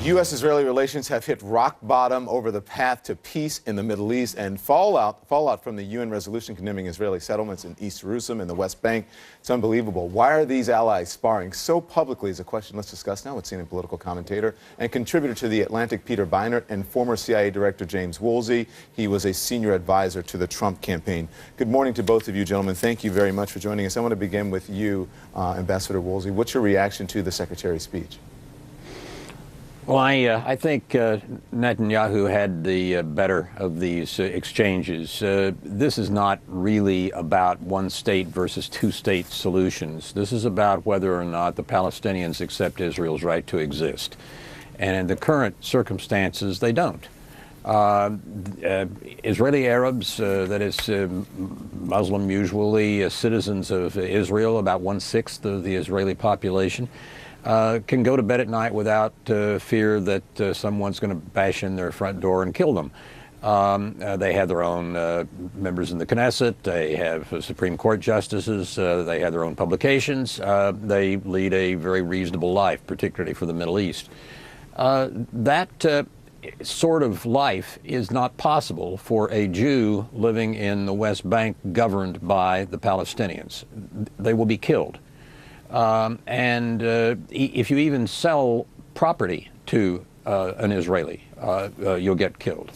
U.S.-Israeli relations have hit rock bottom over the path to peace in the Middle East, and fallout from the UN resolution condemning Israeli settlements in East Jerusalem and the West Bank. It's unbelievable. Why are these allies sparring so publicly is a question let's discuss now with CNN political commentator and contributor to The Atlantic, Peter Beinart, and former CIA Director James Woolsey. He was a senior advisor to the Trump campaign. Good morning to both of you, gentlemen. Thank you very much for joining us. I want to begin with you, Ambassador Woolsey. What's your reaction to the Secretary's speech? Well, I think Netanyahu had the better of these exchanges. This is not really about one state versus two state solutions. This is about whether or not the Palestinians accept Israel's right to exist. And in the current circumstances, they don't. Israeli Arabs, that is Muslim usually, citizens of Israel, about 1/6 of the Israeli population, can go to bed at night without fear that someone's going to bash in their front door and kill them. They have their own members in the Knesset. They have Supreme Court justices. They have their own publications. They lead a very reasonable life, particularly for the Middle East. That sort of life is not possible for a Jew living in the West Bank governed by the Palestinians. They will be killed. If you even sell property to an Israeli, you'll get killed.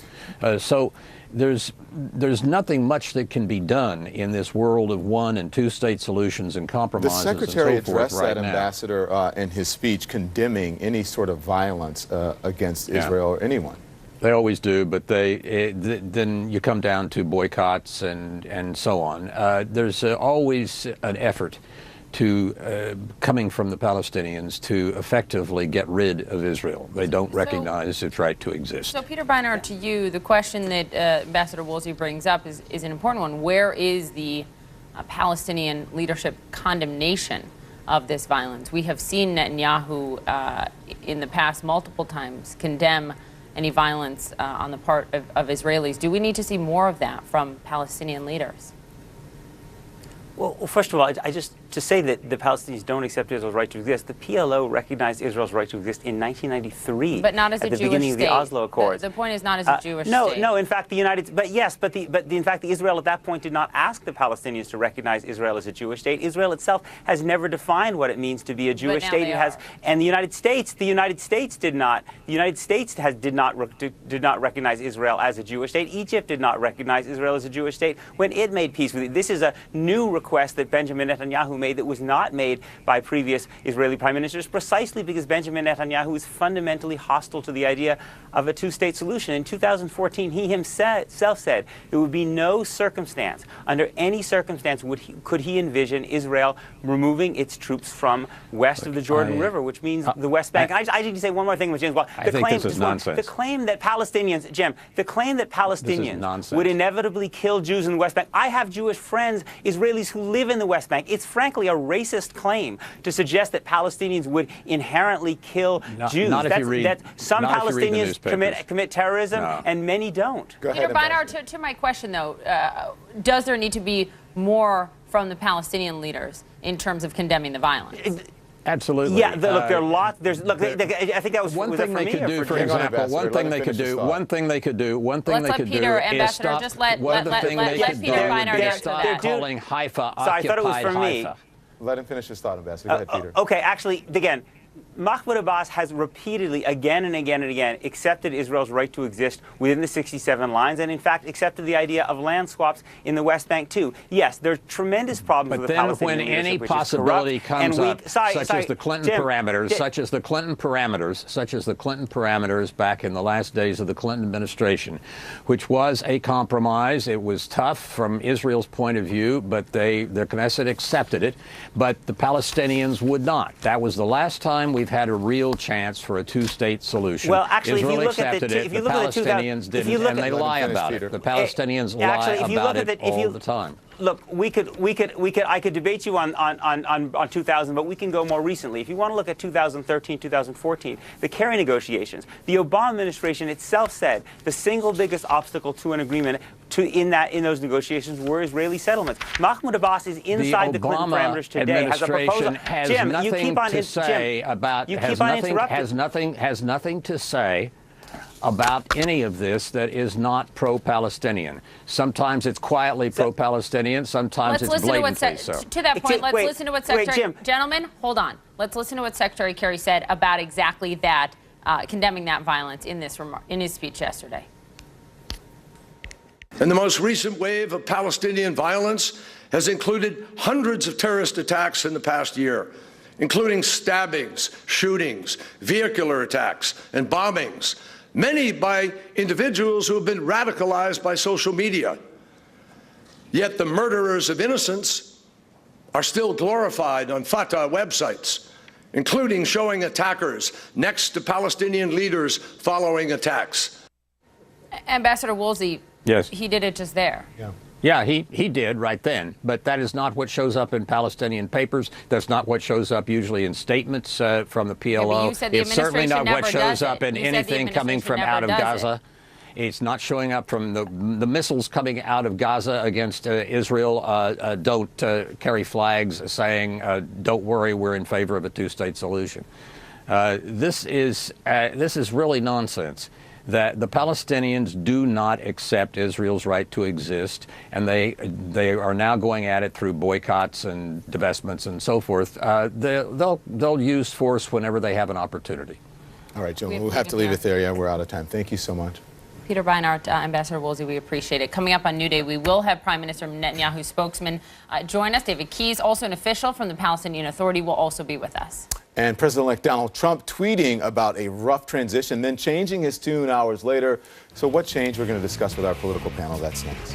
So there's nothing much that can be done in this world of one and two state solutions and compromises. The Secretary and so forth addressed right that, now. Ambassador, in his speech, condemning any sort of violence against Israel or anyone. They always do, but then you come down to boycotts and so on. There's always an effort to coming from the Palestinians to effectively get rid of Israel. They don't recognize its right to exist. So, Peter Beinart, to you, the question that Ambassador Woolsey brings up is an important one. Where is the Palestinian leadership condemnation of this violence? We have seen Netanyahu in the past multiple times condemn any violence on the part of Israelis. Do we need to see more of that from Palestinian leaders? Well, first of all, I just to say that the Palestinians don't accept Israel's right to exist. The PLO recognized Israel's right to exist in 1993, but not as a at the Jewish beginning state. of the Oslo Accords. The point is not as a Jewish state. No. In fact, the United, but yes, but in fact, Israel at that point did not ask the Palestinians to recognize Israel as a Jewish state. Israel itself has never defined what it means to be a Jewish state. It has, and the United States did not. The United States did not recognize Israel as a Jewish state. Egypt did not recognize Israel as a Jewish state when it made peace with it. This is a new request that Benjamin Netanyahu made that was not made by previous Israeli prime ministers, precisely because Benjamin Netanyahu is fundamentally hostile to the idea of a two-state solution. In 2014, he himself said there would be no circumstance, under any circumstance, could he envision Israel removing its troops from west of the Jordan River, which means the West Bank. I need to say one more thing, James. Well, I think this is nonsense. The claim that Palestinians, Jim, the claim that Palestinians would inevitably kill Jews in the West Bank. I have Jewish friends, Israelis who live in the West Bank. It's frankly a racist claim to suggest that Palestinians would inherently kill Jews. Not if you read, some Palestinians commit terrorism, and many don't. Go ahead, Peter Beinart, to my question, though, does there need to be more from the Palestinian leaders in terms of condemning the violence? Absolutely. Yeah, look, there are lots. I think that was one thing they could do, for example. One thing they could do is stop. Just let Peter Beinart answer that. Calling Haifa occupied Haifa. I thought it was for me. Let him finish his thought, Ambassador. Go ahead, Peter. Okay, actually, again, Mahmoud Abbas has repeatedly, again and again and again, accepted Israel's right to exist within the 67 lines, and in fact accepted the idea of land swaps in the West Bank too. Yes, there are tremendous problems with the Palestinian leadership, when any possibility comes up, such as the Clinton parameters, such as the Clinton parameters back in the last days of the Clinton administration, which was a compromise. It was tough from Israel's point of view, but the Knesset accepted it, but the Palestinians would not. That was the last time we've had a real chance for a two-state solution. Well, actually, Israel if you look accepted at the, it, the Palestinians didn't, and they lie about it. The Palestinians lie about it all the time. Look, I could debate you on 2000, but we can go more recently. If you want to look at 2013, 2014, the Kerry negotiations, the Obama administration itself said the single biggest obstacle to an agreement in those negotiations were Israeli settlements. Mahmoud Abbas is inside the Clinton parameters today. Has a proposal. Jim, you keep on has nothing to say about any of this that is not pro-Palestinian. Sometimes it's quietly pro-Palestinian, sometimes it's blatantly so. To that point, let's listen to what Secretary... Gentlemen, hold on. Let's listen to what Secretary Kerry said about exactly that, condemning that violence in his speech yesterday. And the most recent wave of Palestinian violence has included hundreds of terrorist attacks in the past year, including stabbings, shootings, vehicular attacks, and bombings, many by individuals who have been radicalized by social media. Yet the murderers of innocents are still glorified on Fatah websites, including showing attackers next to Palestinian leaders following attacks. Ambassador Woolsey, yes, he did it just there. Yeah, he did right then, but that is not what shows up in Palestinian papers. That's not what shows up usually in statements from the PLO. It's certainly not what shows up in anything coming from out of Gaza. It's not showing up from the missiles coming out of Gaza against Israel. Don't carry flags saying, "Don't worry, we're in favor of a two-state solution." This is really nonsense. That the Palestinians do not accept Israel's right to exist, and they are now going at it through boycotts and divestments and so forth. They'll use force whenever they have an opportunity. All right, gentlemen, we'll have to leave it there. Yeah, we're out of time. Thank you so much. Peter Beinart, Ambassador Woolsey, we appreciate it. Coming up on New Day, we will have Prime Minister Netanyahu's spokesman join us. David Keyes, also an official from the Palestinian Authority, will also be with us. And President-elect Donald Trump tweeting about a rough transition, then changing his tune hours later. So what changed? We're going to discuss with our political panel. That's next.